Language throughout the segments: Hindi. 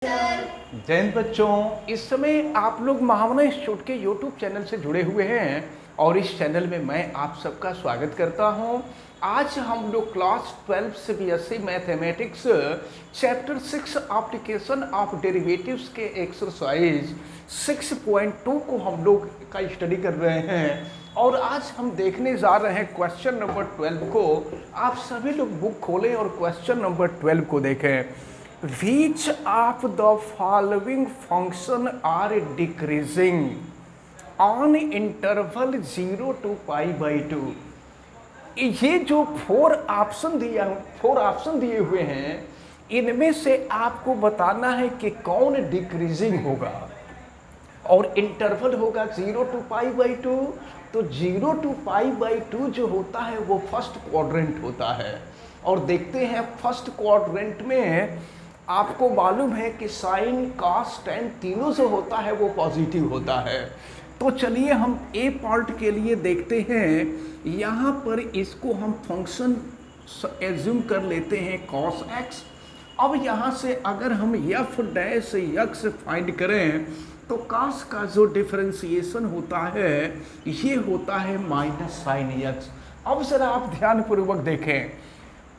जय हिंद बच्चों, इस समय आप लोग महावना इंस्टीट्यूट के यूट्यूब चैनल से जुड़े हुए हैं और इस चैनल में मैं आप सबका स्वागत करता हूं। आज हम लोग class 12 CBSE mathematics chapter 6 application of derivatives के एक्सरसाइज 6.2 को हम लोग का स्टडी कर रहे हैं और आज हम देखने जा रहे हैं क्वेश्चन नंबर 12 को। आप सभी लोग बुक खोलें और क्वेश्चन नंबर 12 को देखें। Which of the following function are decreasing on interval 0 to pi by 2? ये जो फोर ऑप्शन दिए हुए हैं, इनमें से आपको बताना है कि कौन डिक्रीजिंग होगा और इंटरवल होगा 0 to pi by 2। तो 0 to pi by 2 जो होता है वो फर्स्ट क्वाड्रेंट होता है और देखते हैं फर्स्ट क्वाड्रेंट में आपको मालूम है कि साइन कॉस टेन तीनों से होता है वो पॉजिटिव होता है। तो चलिए हम ए पार्ट के लिए देखते हैं। यहाँ पर इसको हम फंक्शन एज्यूम कर लेते हैं कॉस एक्स। अब यहाँ से अगर हम एफ डैश एक्स फाइंड करें तो कॉस का जो डिफरेंशिएशन होता है ये होता है माइनस साइन एक्स। अब जरा आप ध्यानपूर्वक देखें,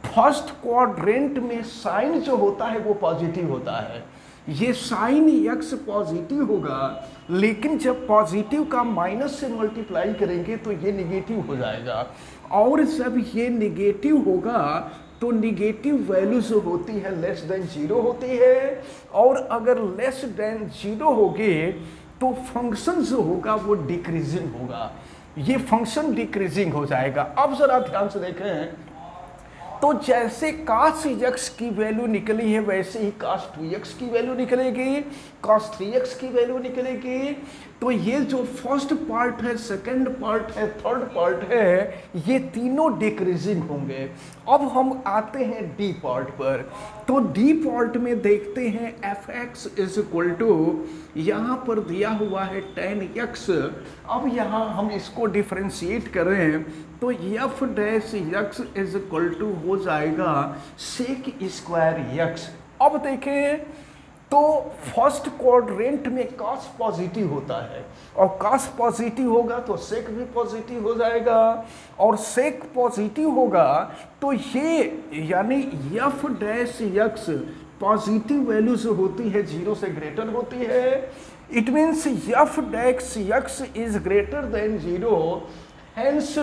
फर्स्ट क्वाड्रेंट में साइन जो होता है वो पॉजिटिव होता है। ये साइन एक्स पॉजिटिव होगा, लेकिन जब पॉजिटिव का माइनस से मल्टीप्लाई करेंगे तो ये निगेटिव हो जाएगा और जब ये निगेटिव होगा तो निगेटिव वैल्यू जो होती है लेस देन जीरो होती है और अगर लेस देन जीरो होगी तो फंक्शन जो होगा वो डिक्रीजिंग होगा। ये फंक्शन डिक्रीजिंग हो जाएगा। अब जरा ध्यान से देखें, तो जैसे cos x की वैल्यू निकली है वैसे ही cos 2x की वैल्यू निकलेगी, cos 3x की वैल्यू निकलेगी। तो ये जो फर्स्ट पार्ट है, सेकंड पार्ट है, थर्ड पार्ट है, ये तीनों डिक्रीजिंग होंगे। अब हम आते हैं डी पार्ट पर। तो डी पार्ट में देखते हैं f x is equal to, यहाँ पर दिया हुआ है tan x। अब यहाँ हम इसको डिफ्रेंशिएट करें तो f dash x is equal to हो जाएगा सेक स्क्वायर एक्स। अब देखें तो फर्स्ट क्वाड्रेंट में cos पॉजिटिव होता है और cos पॉजिटिव होगा तो सेक भी पॉजिटिव हो जाएगा और सेक पॉजिटिव होगा तो ये यानी F dash x positive value जो होती है जीरो से ग्रेटर होती है। It means F dash x is greater than zero, hence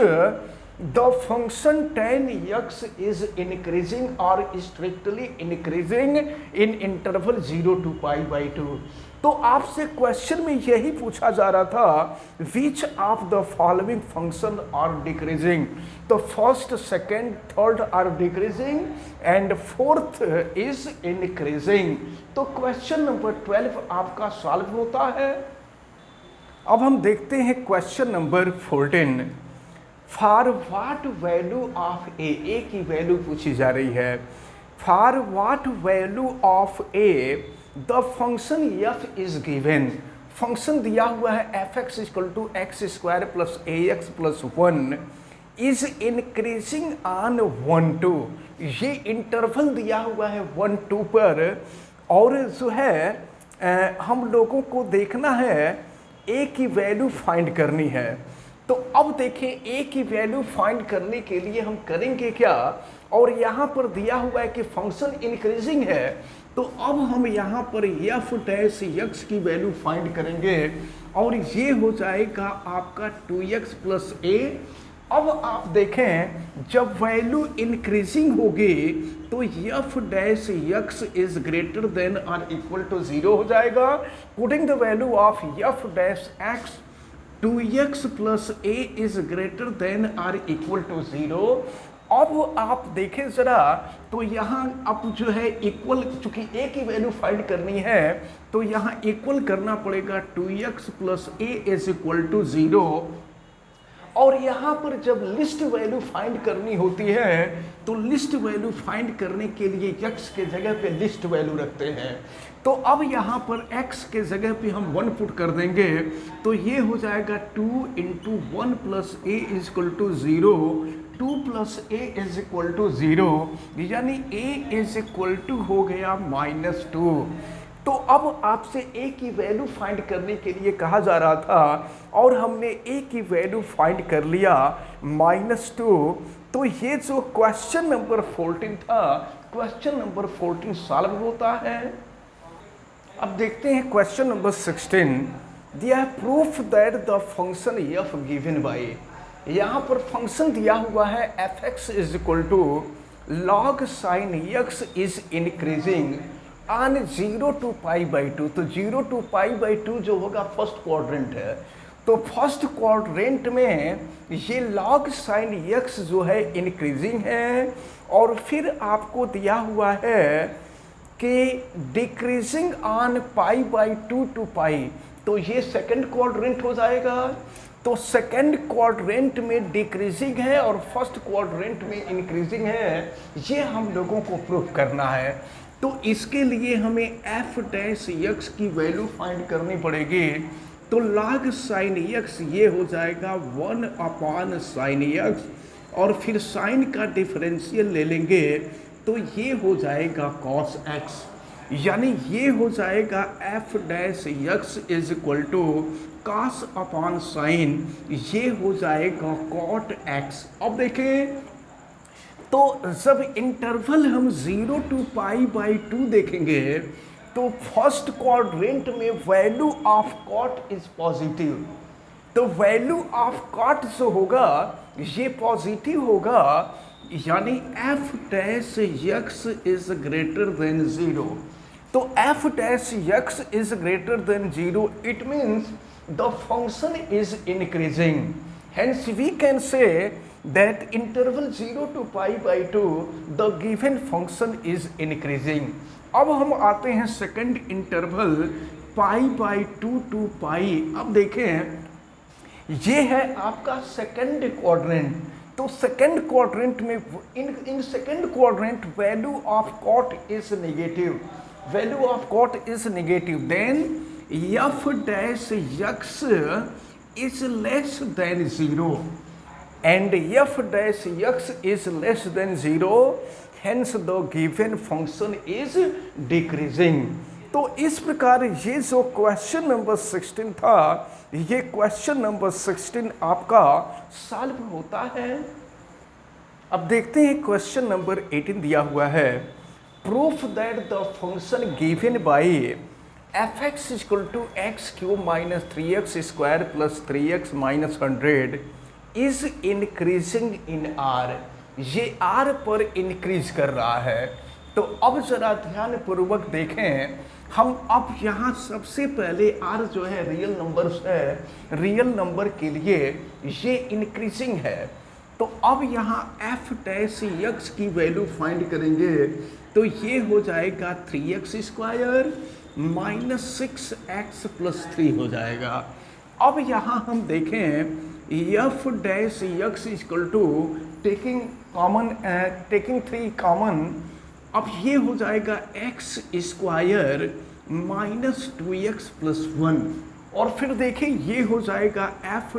the function tan x is increasing or strictly increasing in interval 0 to pi by 2। तो आपसे क्वेश्चन में यही पूछा जा रहा था, which of the following function are decreasing? तो first, second, third are decreasing and fourth is increasing. तो क्वेश्चन नंबर 12 आपका सॉल्व होता है। अब हम देखते हैं question number 14। For what value of A की वैल्यू पूछी जा रही है। For what value of A the function F is given. Function दिया हुआ है F X equal to X square plus A X plus 1 is increasing on 1 2। ये इंटरवल दिया हुआ है 1 2 पर और जो है हम लोगों को देखना है ए की वैल्यू फाइंड करनी है। तो अब देखें ए की वैल्यू फाइंड करने के लिए हम करेंगे क्या, और यहाँ पर दिया हुआ है कि फंक्शन इंक्रीजिंग है तो अब हम यहाँ पर एफ डैश एक्स की वैल्यू फाइंड करेंगे और ये हो जाएगा आपका 2x प्लस ए। अब आप देखें जब वैल्यू इंक्रीजिंग होगी तो f dash x is greater than और इक्वल टू 0 हो जाएगा। Putting the value of f dash x 2x plus a is greater than or equal to 0। अब आप देखें जरा, तो यहाँ अब जो है इक्वल, चूंकि ए की वैल्यू फाइंड करनी है तो यहाँ इक्वल करना पड़ेगा 2x plus a is equal to 0। और यहाँ पर जब लिस्ट वैल्यू फाइंड करनी होती है तो लिस्ट वैल्यू फाइंड करने के लिए x के जगह पे लिस्ट वैल्यू रखते हैं। तो अब यहाँ पर x के जगह पे हम 1 पुट कर देंगे तो ये हो जाएगा 2 into 1 plus a is equal to 0, 2 plus a is equal to 0, यानी ए इज इक्वल टू हो गया -2। तो अब आपसे a की वैल्यू फाइंड करने के लिए कहा जा रहा था और हमने a की वैल्यू फाइंड कर लिया -2। तो ये जो क्वेश्चन नंबर 14 था, क्वेश्चन नंबर 14 सॉल्व होता है। अब देखते हैं क्वेश्चन नंबर 16। दिया proof that the function f given by, यहाँ पर फंक्शन दिया हुआ है f(x) is equal to log sin x is increasing on 0 to π/2। तो 0 to π/2 जो होगा फर्स्ट क्वाड्रेंट है, तो फर्स्ट क्वाड्रेंट में ये log sin x जो है इंक्रीजिंग है, और फिर आपको दिया हुआ है कि डिक्रीजिंग ऑन π/2 to π, तो ये सेकंड क्वाड्रेंट हो जाएगा। तो सेकंड क्वाड्रेंट में डिक्रीजिंग है और फर्स्ट क्वाड्रेंट में इंक्रीजिंग है, ये हम लोगों को प्रूफ करना है। तो इसके लिए हमें f' की वैल्यू फाइंड करनी पड़ेगी। तो log sin x ये हो जाएगा 1/sin x, और फिर साइन का डिफरेंशियल ले लेंगे तो ये हो जाएगा cos x, यानी ये हो जाएगा f' is equal to cos/sin, ये हो जाएगा cot x। अब देखें तो जब इंटरवल हम 0 to π/2 देखेंगे तो फर्स्ट क्वाड्रेंट में value of cot is positive, तो वैल्यू ऑफ कॉट जो होगा ये पॉजिटिव होगा, यानी f' इज ग्रेटर देन 0। तो f' is greater than 0, it means the function is increasing, hence we can say that interval 0 to π/2 the given function is increasing। अब हम आते हैं सेकंड इंटरवल π/2 to π। अब देखें ये है आपका सेकंड क्वाड्रेंट, तो सेकंड क्वाड्रेंट में in second quadrant value of cot is negative, value of cot is negative, then f' is less than 0 and f' is less than 0, hence the given function is decreasing। तो इस प्रकार ये जो क्वेश्चन नंबर 16 था, ये क्वेश्चन नंबर 16 आपका सॉल्व होता है। अब देखते हैं क्वेश्चन नंबर 18 दिया हुआ है, proof that the function given by f(x) equal to x³ - 3x² + 3x - 100 is increasing in r, ये r पर इंक्रीज कर रहा है। तो अब जरा ध्यान पूर्वक देखें, हम अब यहाँ सबसे पहले r जो है रियल नंबर्स है, रियल नंबर के लिए ये इंक्रीजिंग है। तो अब यहाँ f' की वैल्यू फाइंड करेंगे तो ये हो जाएगा 3x² - 6x + 3 हो जाएगा। अब यहाँ हम देखें f' equal to taking 3 common, अब ये हो जाएगा x² - 2x + 1, और फिर देखें ये हो जाएगा f'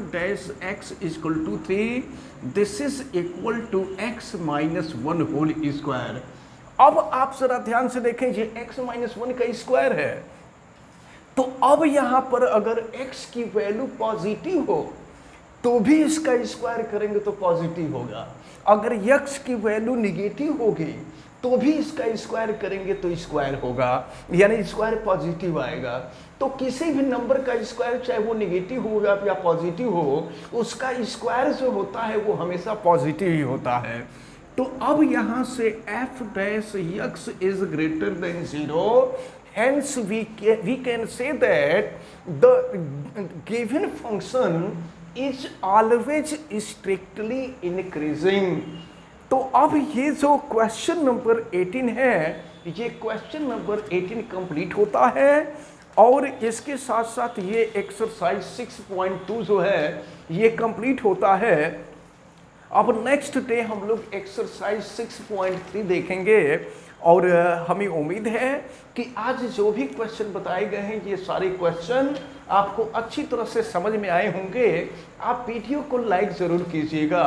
equal to 3, this is equal to x - 1 whole square. अब आप जरा ध्यान से देखें, ये x - 1 का स्क्वायर है, तो अब यहाँ पर अगर x की वैल्यू पॉजिटिव हो तो भी इसका स्क्वायर करेंगे तो पॉजिटिव होगा, अगर x की वैल्यू निगेटिव होगी तो भी इसका स्क्वायर करेंगे तो स्क्वायर होगा, यानी स्क्वायर पॉजिटिव आएगा। तो किसी भी नंबर का स्क्वायर चाहे वो निगेटिव होगा या पॉजिटिव हो, उसका स्क्वायर जो होता है वो हमेशा पॉजिटिव ही होता है। तो अब यहाँ से f' is greater than 0, hence we can say that the given function is always strictly increasing। तो अब ये जो क्वेश्चन नंबर 18 है, ये क्वेश्चन नंबर 18 कंप्लीट होता है, और इसके साथ साथ ये एक्सरसाइज 6.2 जो है ये कंप्लीट होता है। अब नेक्स्ट डे हम लोग एक्सरसाइज 6.3 देखेंगे, और हमें उम्मीद है कि आज जो भी क्वेश्चन बताए गए हैं ये सारे क्वेश्चन आपको अच्छी तरह से समझ में आए होंगे। आप वीडियो को लाइक ज़रूर कीजिएगा,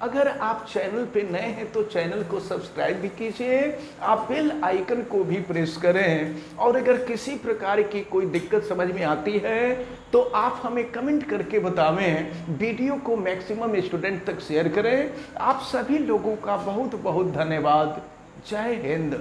अगर आप चैनल पे नए हैं तो चैनल को सब्सक्राइब भी कीजिए, आप बेल आइकन को भी प्रेस करें। और अगर किसी प्रकार की कोई दिक्कत समझ में आती है तो आप हमें कमेंट करके बतावें। वीडियो को मैक्सिमम स्टूडेंट तक शेयर करें। आप सभी लोगों का बहुत बहुत धन्यवाद। जय हिंद।